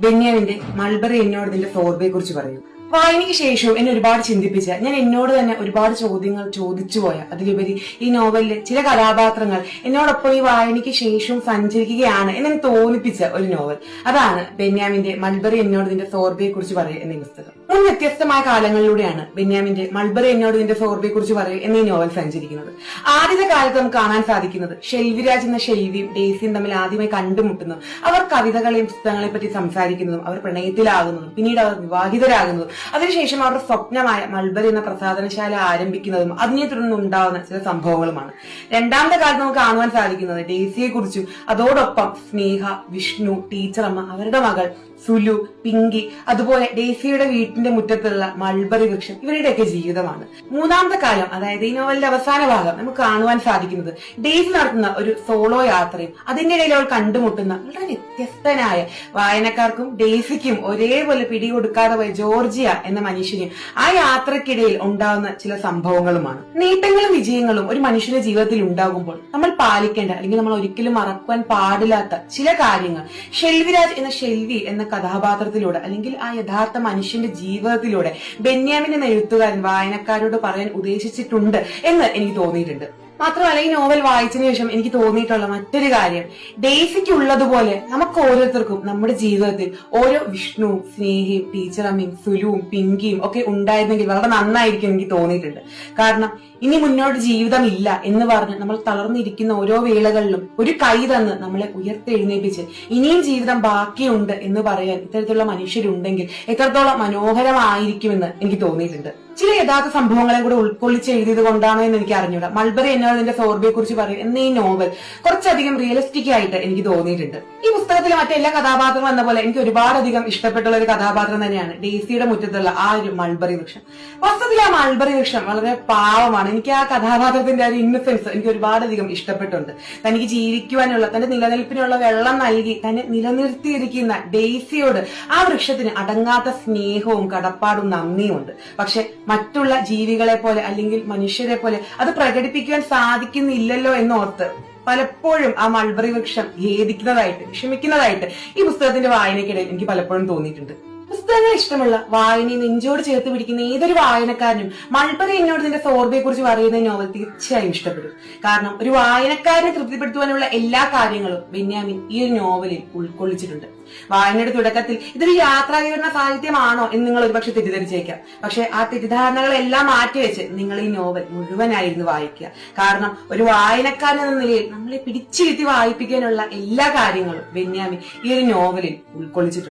ബെന്യാമിന്റെ mulberry എന്നോട് ഇതിന്റെ ഫോർബയെ കുറിച്ച് പറയൂ. വായനയ്ക്ക് ശേഷവും എന്നെ ഒരുപാട് ചിന്തിപ്പിച്ച, ഞാൻ എന്നോട് തന്നെ ഒരുപാട് ചോദ്യങ്ങൾ ചോദിച്ചു പോയ, അതിലുപരി ഈ നോവലിലെ ചില കഥാപാത്രങ്ങൾ എന്നോടൊപ്പം ഈ വായനയ്ക്ക് ശേഷവും സഞ്ചരിക്കുകയാണ് എന്നെ തോന്നിപ്പിച്ച ഒരു നോവൽ. അതാണ് ബെന്യാമിന്റെ മൾബറി എന്നോട് ഇതിന്റെ ഫോർബയെ കുറിച്ച് പറയുക എന്ന പുസ്തകം. മൂന്ന് വ്യത്യസ്തമായ കാലങ്ങളിലൂടെയാണ് ബെന്യാമിന്റെ മൾബറി എന്നോട് ഇതിന്റെ ഫോർബയെ കുറിച്ച് പറയുക എന്ന ഈ നോവൽ സഞ്ചരിക്കുന്നത്. ആദ്യത്തെ കാലത്ത് നമുക്ക് കാണാൻ സാധിക്കുന്നത് ഷെൽവിരാജ് എന്ന ഷെൽവിയും ഡെയ്സിയും തമ്മിൽ ആദ്യമായി കണ്ടുമുട്ടുന്നു. അവർ കവിതകളെയും പുസ്തകങ്ങളെ പറ്റി സംസാരിക്കുന്നതും അവർ പ്രണയത്തിലാകുന്നതും പിന്നീട് അവർ വിവാഹിതരാകുന്നതും അതിനുശേഷം അവരുടെ സ്വപ്നമായ മൾബറി എന്ന പ്രസാധനശാല ആരംഭിക്കുന്നതും അതിനെ തുടർന്ന് ഉണ്ടാകുന്ന ചില സംഭവങ്ങളുമാണ്. രണ്ടാമത്തെ കാലത്ത് നമുക്ക് കാണുവാൻ സാധിക്കുന്നത് ഡെയ്സിയെ കുറിച്ചും അതോടൊപ്പം സ്നേഹ, വിഷ്ണു, ടീച്ചറമ്മ, അവരുടെ മകൾ സുലു, പിങ്കി, അതുപോലെ ഡെയ്സിയുടെ വീട്ടിന്റെ മുറ്റത്തുള്ള മൾബറി വൃക്ഷം, ഇവരുടെയൊക്കെ ജീവിതമാണ്. മൂന്നാമത്തെ കാലം, അതായത് ഈ നോവലിന്റെ അവസാന ഭാഗം, നമുക്ക് കാണുവാൻ സാധിക്കുന്നത് ഡെയ്സി നടത്തുന്ന ഒരു സോളോ യാത്രയും അതിന്റെ ഇടയിൽ അവൾ കണ്ടുമുട്ടുന്ന വളരെ വ്യത്യസ്തനായ, വായനക്കാർക്കും ഡെയ്സിക്കും ഒരേപോലെ പിടികൊടുക്കാതെ പോയ ജോർജിയ എന്ന മനുഷ്യനും ആ യാത്രക്കിടയിൽ ഉണ്ടാകുന്ന ചില സംഭവങ്ങളുമാണ്. നേട്ടങ്ങളും വിജയങ്ങളും ഒരു മനുഷ്യന്റെ ജീവിതത്തിൽ ഉണ്ടാകുമ്പോൾ നമ്മൾ പാലിക്കേണ്ട, അല്ലെങ്കിൽ നമ്മൾ ഒരിക്കലും മറക്കുവാൻ പാടില്ലാത്ത ചില കാര്യങ്ങൾ ഷെൽവിരാജ് എന്ന ഷെൽവി എന്ന കഥാപാത്രത്തിലൂടെ, അല്ലെങ്കിൽ ആ യഥാർത്ഥ മനുഷ്യന്റെ ജീവിതത്തിലൂടെ ബെന്യാമിൻ എന്ന എഴുത്തുകാരൻ വായനക്കാരോട് പറയാൻ ഉദ്ദേശിച്ചിട്ടുണ്ട് എന്ന് എനിക്ക് തോന്നിയിട്ടുണ്ട്. മാത്രമല്ല, ഈ നോവൽ വായിച്ചതിനു ശേഷം എനിക്ക് തോന്നിയിട്ടുള്ള മറ്റൊരു കാര്യം, ഡെയ്സിക്കുള്ളതുപോലെ നമുക്ക് ഓരോരുത്തർക്കും നമ്മുടെ ജീവിതത്തിൽ ഓരോ വിഷ്ണുവും, സ്നേഹയും, ടീച്ചറമ്മയും, സുലുവും, പിങ്കിയും ഒക്കെ ഉണ്ടായിരുന്നെങ്കിൽ വളരെ നന്നായിരിക്കും എനിക്ക് തോന്നിയിട്ടുണ്ട്. കാരണം ഇനി മുന്നോട്ട് ജീവിതം ഇല്ല എന്ന് പറഞ്ഞ് നമ്മൾ തളർന്നിരിക്കുന്ന ഓരോ വേളകളിലും ഒരു കൈ തന്ന് നമ്മളെ ഉയർത്തെഴുന്നേൽപ്പിച്ച് ഇനിയും ജീവിതം ബാക്കിയുണ്ട് എന്ന് പറയാൻ ഇത്തരത്തിലുള്ള മനുഷ്യരുണ്ടെങ്കിൽ എത്രത്തോളം മനോഹരമായിരിക്കുമെന്ന് എനിക്ക് തോന്നിയിട്ടുണ്ട്. ചില യഥാർത്ഥ സംഭവങ്ങളെ കൂടെ ഉൾക്കൊള്ളിച്ച് എഴുതിയത് കൊണ്ടാണോ എന്ന് എനിക്ക് അറിഞ്ഞൂടാ മൾബറി എന്നതിന്റെ ഫോർബയെ കുറിച്ച് പറയും എന്ന ഈ നോവൽ കുറച്ചധികം റിയലിസ്റ്റിക് ആയിട്ട് എനിക്ക് തോന്നിയിട്ടുണ്ട്. ഈ പുസ്തകത്തിലെ മറ്റെല്ലാ കഥാപാത്രങ്ങളും എന്ന പോലെ എനിക്ക് ഒരുപാടധികം ഇഷ്ടപ്പെട്ടുള്ള ഒരു കഥാപാത്രം തന്നെയാണ് ഡെയ്സിയുടെ മുറ്റത്തുള്ള ആ ഒരു മൾബറി വൃക്ഷം. വാസ്തവത്തിൽ ആ മൾബറി വൃക്ഷം വളരെ പാവമാണ്. എനിക്ക് ആ കഥാപാത്രത്തിന്റെ ആ ഒരു ഇന്നസെൻസ് എനിക്ക് ഒരുപാടധികം ഇഷ്ടപ്പെട്ടുണ്ട്. തനിക്ക് ജീവിക്കുവാനുള്ള, തന്റെ നിലനിൽപ്പിനുള്ള വെള്ളം നൽകി തന്നെ നിലനിർത്തിയിരിക്കുന്ന ഡെയ്സിയോട് ആ വൃക്ഷത്തിന് അടങ്ങാത്ത സ്നേഹവും കടപ്പാടും നന്ദിയും ഉണ്ട്. പക്ഷെ മറ്റുള്ള ജീവികളെ പോലെ, അല്ലെങ്കിൽ മനുഷ്യരെ പോലെ അത് പ്രകടിപ്പിക്കുവാൻ സാധിക്കുന്നില്ലല്ലോ എന്നോർത്ത് പലപ്പോഴും ആ മൾബറി വൃക്ഷം ഖേദിക്കുന്നതായിട്ട്, വിഷമിക്കുന്നതായിട്ട് ഈ പുസ്തകത്തിന്റെ വായനയ്ക്കിടയിൽ എനിക്ക് പലപ്പോഴും തോന്നിയിട്ടുണ്ട്. പുസ്തകങ്ങൾ ഇഷ്ടമുള്ള, വായനയെ നെഞ്ചോട് ചേർത്ത് പിടിക്കുന്ന ഏതൊരു വായനക്കാരനും മൾബറി എന്നോട് ഇതിന്റെ ഫോർബയെ കുറിച്ച് പറയുന്ന നോവൽ തീർച്ചയായും ഇഷ്ടപ്പെടും. കാരണം ഒരു വായനക്കാരനെ തൃപ്തിപ്പെടുത്തുവാനുള്ള എല്ലാ കാര്യങ്ങളും ബെന്യാമിൻ ഈ ഒരു നോവലിൽ ഉൾക്കൊള്ളിച്ചിട്ടുണ്ട്. വായനയുടെ തുടക്കത്തിൽ ഇതൊരു യാത്രാവിവരണ സാഹിത്യമാണോ എന്ന് നിങ്ങൾ ഒരുപക്ഷെ തെറ്റിദ്ധരിച്ചേക്കാം. പക്ഷെ ആ തെറ്റിദ്ധാരണകളെല്ലാം മാറ്റിവെച്ച് നിങ്ങൾ ഈ നോവൽ മുഴുവനായിരുന്നു വായിക്കുക. കാരണം ഒരു വായനക്കാരൻ എന്ന നിലയിൽ നമ്മളെ പിടിച്ചിരുത്തി വായിപ്പിക്കാനുള്ള എല്ലാ കാര്യങ്ങളും ബെന്യാമിൻ ഈ ഒരു നോവലിൽ ഉൾക്കൊള്ളിച്ചിട്ടുണ്ട്.